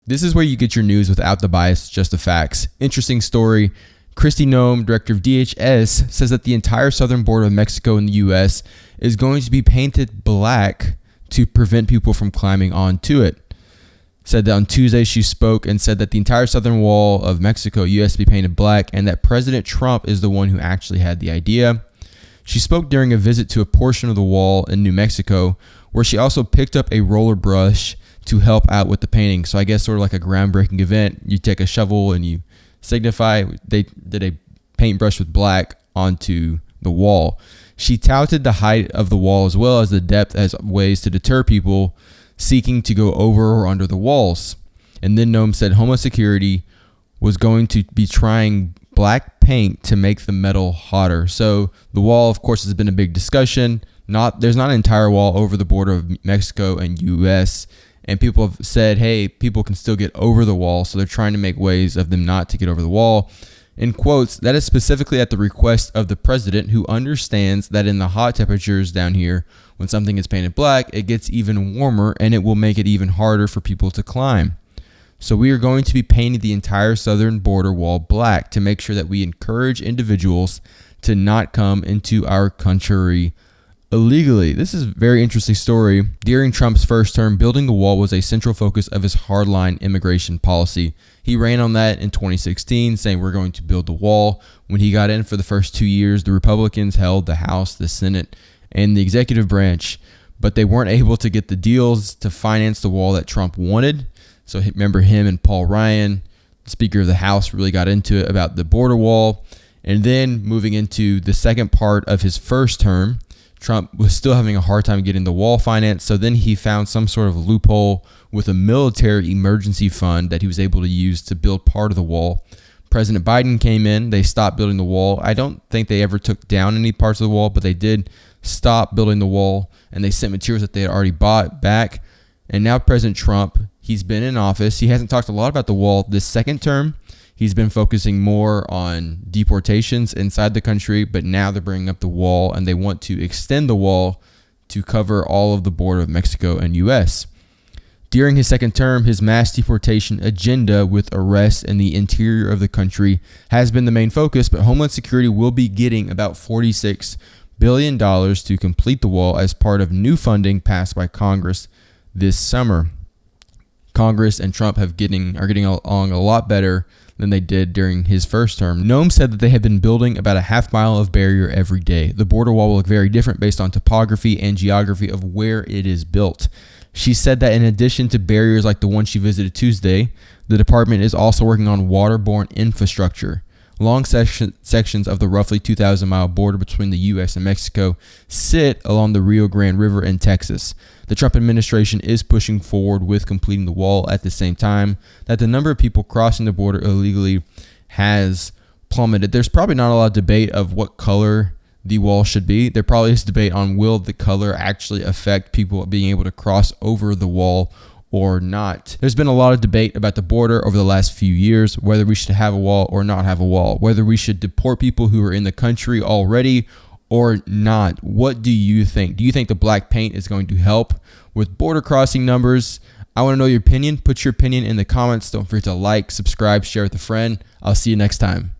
This is where you get your news without the bias, just the facts. Interesting story. Kristi Noem, director of DHS, says that the entire southern border of Mexico and the U.S. is going to be painted black to prevent people from climbing onto it. Said that on Tuesday she spoke and said that the entire southern wall of Mexico, U.S. be painted black, and that President Trump is the one who actually had the idea. She spoke during a visit to a portion of the wall in New Mexico, where she also picked up a roller brush to help out with the painting. So I guess sort of like a groundbreaking event. You take a shovel and you signify. They did a paintbrush with black onto the wall. She touted the height of the wall as well as the depth as ways to deter people seeking to go over or under the walls. And then Noem said Homeland Security was going to be trying black paint to make the metal hotter. So the wall, of course, has been a big discussion. There's not an entire wall over the border of Mexico and U.S., and people have said, hey, people can still get over the wall, so they're trying to make ways of them not to get over the wall. In quotes, that is specifically at the request of the president, who understands that in the hot temperatures down here, when something is painted black, it gets even warmer and it will make it even harder for people to climb. So we are going to be painting the entire southern border wall black to make sure that we encourage individuals to not come into our country illegally. This is a very interesting story. During Trump's first term, building the wall was a central focus of his hardline immigration policy. He ran on that in 2016, saying we're going to build the wall. When he got in for the first 2 years, the Republicans held the House, the Senate, and the executive branch, but they weren't able to get the deals to finance the wall that Trump wanted. So remember, him and Paul Ryan, the Speaker of the House, really got into it about the border wall. And then moving into the second part of his first term, Trump was still having a hard time getting the wall financed. So then he found some sort of loophole with a military emergency fund that he was able to use to build part of the wall. President Biden came in. They stopped building the wall. I don't think they ever took down any parts of the wall, but they did stop building the wall, and they sent materials that they had already bought back. And now President Trump, he's been in office. He hasn't talked a lot about the wall this second term. He's been focusing more on deportations inside the country, but now they're bringing up the wall, and they want to extend the wall to cover all of the border of Mexico and U.S. During his second term, his mass deportation agenda with arrests in the interior of the country has been the main focus, but Homeland Security will be getting about $46 billion to complete the wall as part of new funding passed by Congress this summer. Congress and Trump are getting along a lot better than they did during his first term. Noem said that they have been building about a half mile of barrier every day. The border wall will look very different based on topography and geography of where it is built. She said that in addition to barriers like the one she visited Tuesday, the department is also working on waterborne infrastructure. Long sections of the roughly 2,000-mile border between the U.S. and Mexico sit along the Rio Grande River in Texas. The Trump administration is pushing forward with completing the wall at the same time that the number of people crossing the border illegally has plummeted. There's probably not a lot of debate of what color the wall should be. There probably is debate on will the color actually affect people being able to cross over the wall or not. There's been a lot of debate about the border over the last few years, whether we should have a wall or not have a wall, whether we should deport people who are in the country already or not. What do you think? Do you think the black paint is going to help with border crossing numbers? I want to know your opinion. Put your opinion in the comments. Don't forget to like, subscribe, share with a friend. I'll see you next time.